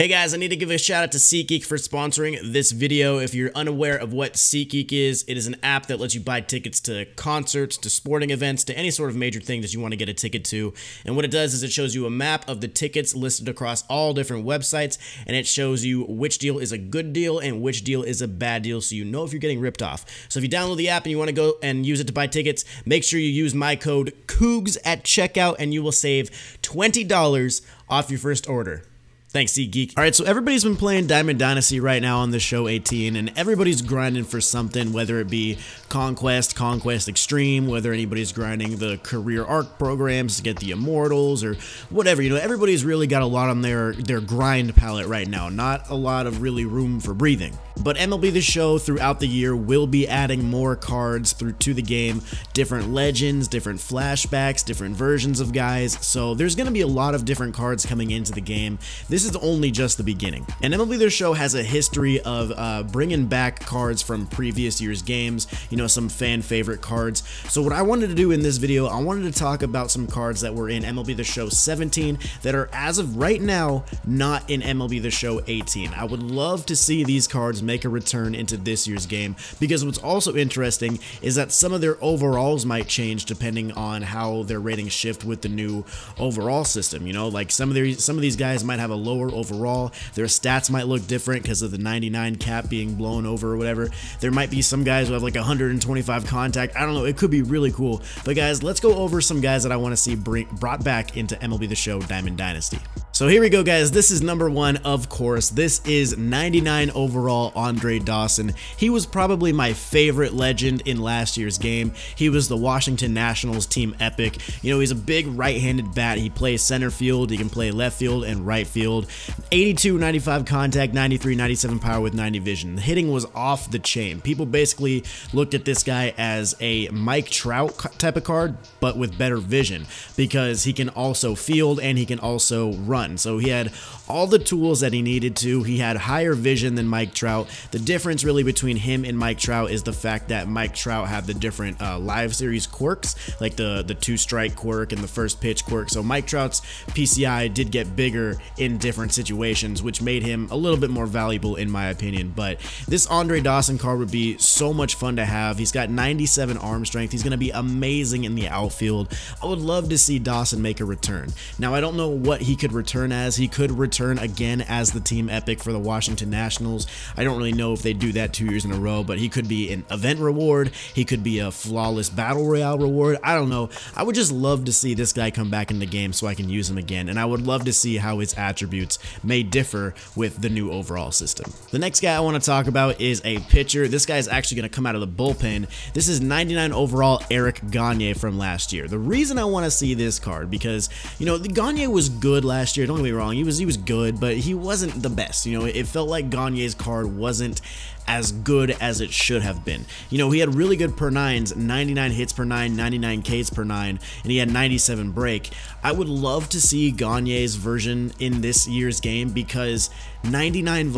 Hey guys, I need to give a shout out to SeatGeek for sponsoring this video. If you're unaware of what SeatGeek is, it is an app that lets you buy tickets to concerts, to sporting events, to any sort of major thing that you want to get a ticket to. And what it does is it shows you a map of the tickets listed across all different websites, and it shows you which deal is a good deal and which deal is a bad deal, so you know if you're getting ripped off. So if you download the app and you want to go and use it to buy tickets, make sure you use my code COOGS at checkout and you will save $20 off your first order. Thanks, SeatGeek. All right, so everybody's been playing Diamond Dynasty right now on the show 18, and everybody's grinding for something, whether it be Conquest, Conquest Extreme, whether anybody's grinding the career arc programs to get the Immortals or whatever. You know, everybody's really got a lot on their grind palette right now. Not a lot of really room for breathing. But MLB The Show throughout the year will be adding more cards to the game, different legends, different flashbacks, different versions of guys. So there's going to be a lot of different cards coming into the game. This is only just the beginning. And MLB The Show has a history of bringing back cards from previous year's games, you know, some fan favorite cards. So what I wanted to do in this video, I wanted to talk about some cards that were in MLB The Show 17 that are, as of right now, not in MLB The Show 18. I would love to see these cards make a return into this year's game, because what's also interesting is that some of their overalls might change depending on how their ratings shift with the new overall system. You know, like some of these guys might have a lower overall, their stats might look different because of the 99 cap being blown over or whatever. There might be some guys who have like 125 contact. I don't know, it could be really cool. But guys, let's go over some guys that I want to see brought back into MLB The Show Diamond Dynasty. So here we go, guys. This is number one, of course. This is 99 overall Andre Dawson. He was probably my favorite legend in last year's game. He was the Washington Nationals team epic. You know, he's a big right-handed bat. He plays center field, he can play left field and right field. 82, 95 contact, 93, 97 power with 90 vision. The hitting was off the chain. People basically looked at this guy as a Mike Trout type of card, but with better vision, because he can also field and he can also run. So he had all the tools that he needed to. He had higher vision than Mike Trout. The difference really between him and Mike Trout is the fact that Mike Trout had the different live series quirks, like the two-strike quirk and the first pitch quirk. So Mike Trout's PCI did get bigger in different situations, which made him a little bit more valuable in my opinion. But this Andre Dawson card would be so much fun to have. He's got 97 arm strength. He's going to be amazing in the outfield. I would love to see Dawson make a return. Now, I don't know what he could return as. He could return again as the team epic for the Washington Nationals. I don't really know if they do that 2 years in a row, but he could be an event reward. He could be a flawless battle royale reward. I don't know. I would just love to see this guy come back in the game so I can use him again, and I would love to see how his attributes may differ with the new overall system. The next guy I want to talk about is a pitcher. This guy is actually going to come out of the bullpen. This is 99 overall Eric Gagne from last year. The reason I want to see this card, because, you know, Gagne was good last year. Don't get me wrong, he was good, but he wasn't the best. You know, it felt like Gagne's card wasn't as good as it should have been. You know, he had really good per nines, 99 hits per nine, 99 Ks per nine, and he had 97 break. I would love to see Gagne's version in this year's game, because 99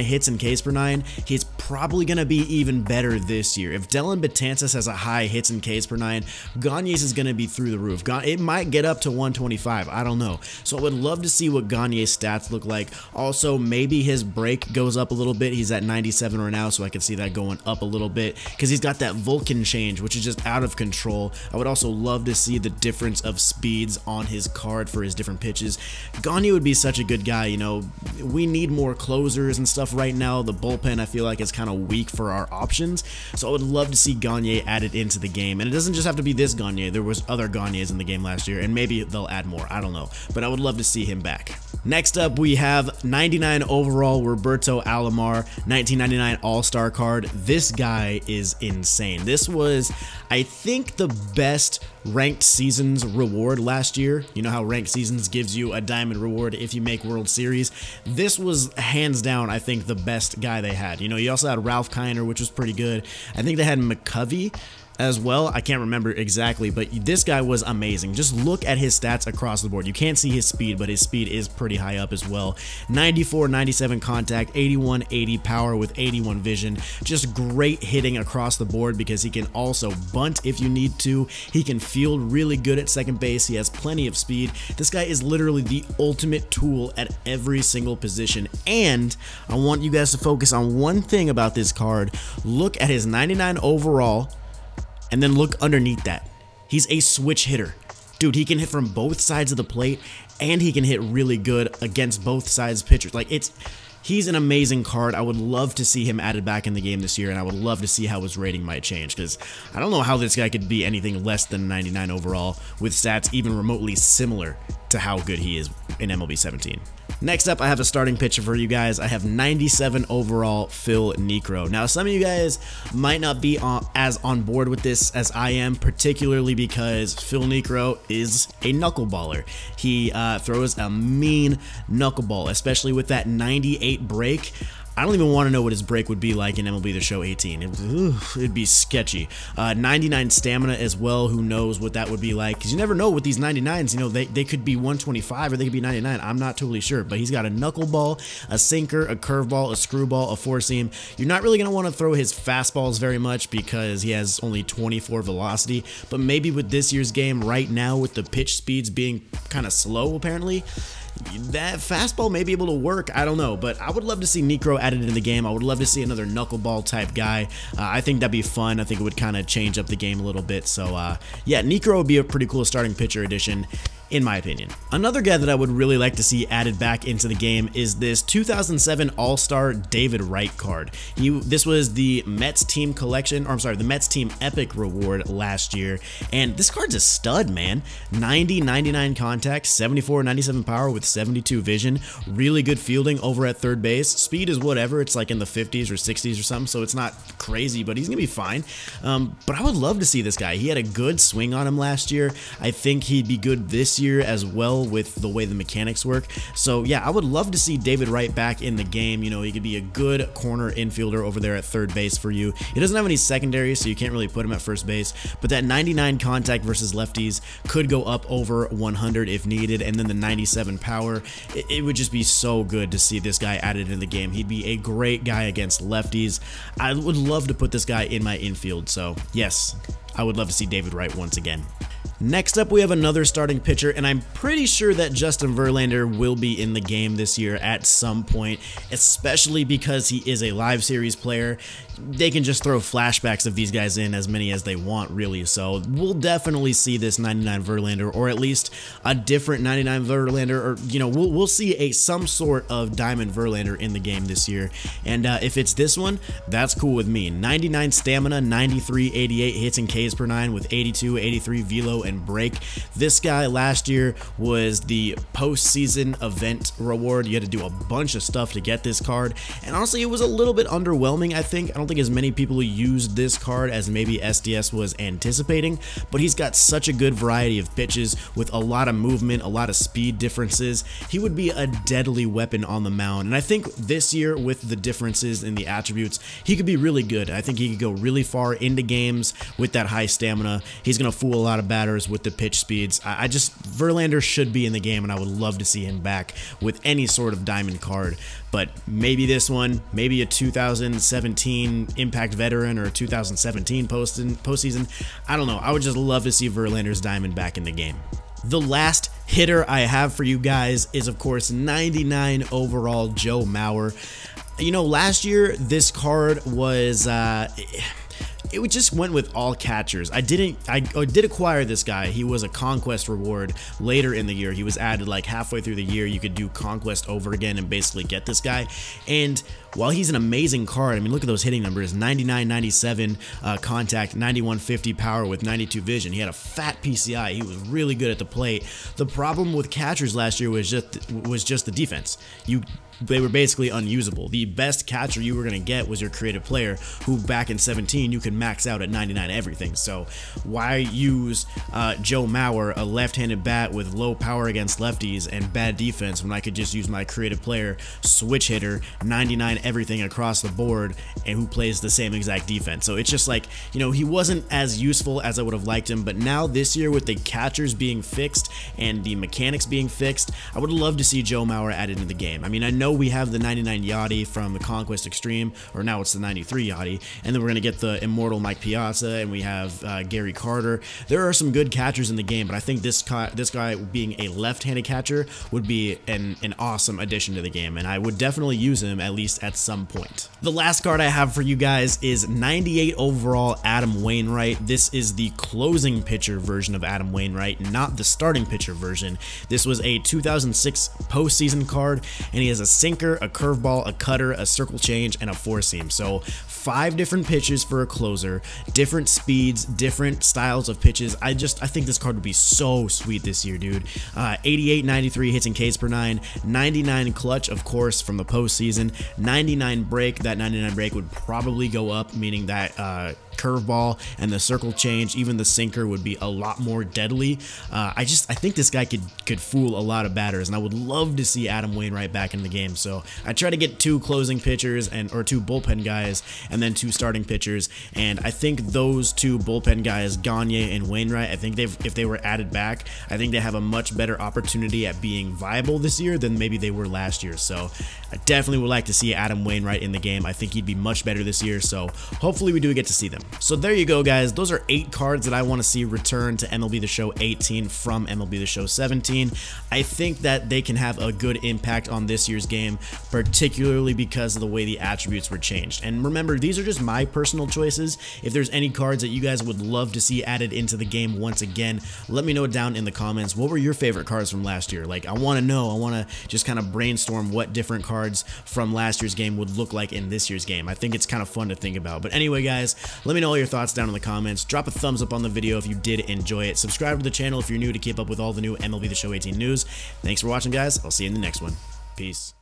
hits and Ks per nine, he's probably going to be even better this year. If Dellin Betances has a high hits and Ks per nine, Gagne's is going to be through the roof. It might get up to 125. I don't know. So I would love to see what Gagne's stats look like. Also, maybe his break goes up a little bit. He's at 97 right now, so I can see that going up a little bit, because he's got that Vulcan change, which is just out of control. I would also love to see the difference of speeds on his card for his different pitches. Gagne would be such a good guy. You know, we need more closers and stuff right now. The bullpen, I feel like, is kind of weak for our options, so I would love to see Gagne added into the game. And it doesn't just have to be this Gagne. There was other Gagnes in the game last year, and maybe they'll add more. I don't know, but I would love to see him back. Next up, we have 99 overall Roberto Alomar, 1999 All-Star card. This guy is insane. This was, I think, the best ranked seasons reward last year. You know how ranked seasons gives you a diamond reward if you make World Series? This was hands down, I think, the best guy they had. You know, you also had Ralph Kiner, which was pretty good. I think they had McCovey. as well. I can't remember exactly, but this guy was amazing. Just look at his stats across the board. You can't see his speed, but his speed is pretty high up as well. 94, 97 contact, 81, 80 power with 81 vision. Just great hitting across the board because he can also bunt if you need to. He can field really good at second base. He has plenty of speed. This guy is literally the ultimate tool at every single position. And I want you guys to focus on one thing about this card. Look at his 99 overall, and then look underneath that. He's a switch hitter. Dude, he can hit from both sides of the plate, and he can hit really good against both sides pitchers. Like, he's an amazing card. I would love to see him added back in the game this year, and I would love to see how his rating might change, because I don't know how this guy could be anything less than 99 overall with stats even remotely similar to how good he is in MLB 17. Next up, I have a starting pitcher for you guys. I have 97 overall Phil Niekro. Now, some of you guys might not be as on board with this as I am, particularly because Phil Niekro is a knuckleballer. He throws a mean knuckleball, especially with that 98 break. I don't even want to know what his break would be like in MLB The Show 18. It'd be sketchy. 99 stamina as well. Who knows what that would be like? Because you never know with these 99s. You know, they could be 125 or they could be 99. I'm not totally sure. But he's got a knuckleball, a sinker, a curveball, a screwball, a four seam. You're not really going to want to throw his fastballs very much because he has only 24 velocity. But maybe with this year's game right now, with the pitch speeds being kind of slow apparently, that fastball may be able to work. I don't know, but I would love to see Niekro added in the game. I would love to see another knuckleball type guy. I think that'd be fun. I think it would kind of change up the game a little bit. So yeah, Niekro would be a pretty cool starting pitcher addition, in my opinion. Another guy that I would really like to see added back into the game is this 2007 All-Star David Wright card. This was the Mets team collection, or I'm sorry, the Mets team epic reward last year, and this card's a stud, man. 90, 99 contact, 74, 97 power with 72 vision, really good fielding over at third base. Speed is whatever, it's like in the 50s or 60s or something, so it's not crazy, but he's gonna be fine. But I would love to see this guy. He had a good swing on him last year. I think he'd be good this year as well with the way the mechanics work. So yeah, I would love to see David Wright back in the game. You know, he could be a good corner infielder over there at third base for you. He doesn't have any secondary, so you can't really put him at first base, but that 99 contact versus lefties could go up over 100 if needed, and then the 97 power, it would just be so good to see this guy added in the game. He'd be a great guy against lefties. I would love to put this guy in my infield, so yes, I would love to see David Wright once again. Next up, we have another starting pitcher, and I'm pretty sure that Justin Verlander will be in the game this year at some point, especially because he is a live series player. They can just throw flashbacks of these guys in as many as they want, really, so we'll definitely see this 99 Verlander, or at least a different 99 Verlander, or, you know, we'll see some sort of Diamond Verlander in the game this year, and if it's this one, that's cool with me. 99 stamina, 93, 88 hits and Ks per 9 with 82, 83 velo and break. This guy last year was the postseason event reward. You had to do a bunch of stuff to get this card, and honestly, it was a little bit underwhelming, I think. I don't think as many people used this card as maybe SDS was anticipating, but he's got such a good variety of pitches with a lot of movement, a lot of speed differences. He would be a deadly weapon on the mound, and I think this year, with the differences in the attributes, he could be really good. I think he could go really far into games with that high stamina. He's going to fool a lot of batters with the pitch speeds. Verlander should be in the game, and I would love to see him back with any sort of diamond card. But maybe this one, maybe a 2017 Impact Veteran or a 2017 postseason. I don't know. I would just love to see Verlander's diamond back in the game. The last hitter I have for you guys is, of course, 99 overall Joe Mauer. You know, last year this card was it just went with all catchers. I did acquire this guy. He was a conquest reward later in the year. He was added like halfway through the year. You could do conquest over again and basically get this guy. And while he's an amazing card, I mean, look at those hitting numbers: 99, 97 contact, 91, 50 power with 92 vision. He had a fat PCI. He was really good at the plate. The problem with catchers last year was just the defense. they were basically unusable. The best catcher you were going to get was your creative player, who back in 17 you could max out at 99 everything. So why use Joe Mauer, a left-handed bat with low power against lefties and bad defense, when I could just use my creative player, switch hitter, 99 everything across the board, and who plays the same exact defense? So it's just like, you know, he wasn't as useful as I would have liked him. But now this year, with the catchers being fixed and the mechanics being fixed, I would love to see Joe Mauer added into the game. I mean, I know we have the 99 Yachty from the Conquest Extreme, or now it's the 93 Yachty, and then we're going to get the immortal Mike Piazza, and we have Gary Carter. There are some good catchers in the game, but I think this guy being a left-handed catcher would be an awesome addition to the game, and I would definitely use him at least at some point. The last card I have for you guys is 98 overall Adam Wainwright. This is the closing pitcher version of Adam Wainwright, not the starting pitcher version. This was a 2006 postseason card, and he has a sinker, a curveball, a cutter, a circle change, and a four seam. So 5 different pitches for a closer, different speeds, different styles of pitches. I think this card would be so sweet this year, dude. 88, 93 hits and Ks per 9, 99 clutch, of course, from the postseason, 99 break. That 99 break would probably go up, meaning that curveball and the circle change, even the sinker, would be a lot more deadly. I think this guy could fool a lot of batters, and I would love to see Adam Wainwright back in the game. So I try to get 2 closing pitchers or 2 bullpen guys, and then 2 starting pitchers. And I think those 2 bullpen guys, Gagne and Wainwright, I think if they were added back, I think they have a much better opportunity at being viable this year than maybe they were last year. So I definitely would like to see Adam Wainwright in the game. I think he'd be much better this year, so hopefully we do get to see them. So there you go, guys. Those are 8 cards that I want to see return to MLB The Show 18 from MLB The Show 17. I think that they can have a good impact on this year's game, particularly because of the way the attributes were changed. And remember, these are just my personal choices. If there's any cards that you guys would love to see added into the game once again, let me know down in the comments. What were your favorite cards from last year? Like, I want to know. I want to just kind of brainstorm what different cards from last year's game would look like in this year's game. I think it's kind of fun to think about. But anyway, guys, let me know all your thoughts down in the comments. Drop a thumbs up on the video if you did enjoy it. Subscribe to the channel if you're new to keep up with all the new MLB The Show 18 news. Thanks for watching, guys. I'll see you in the next one. Peace.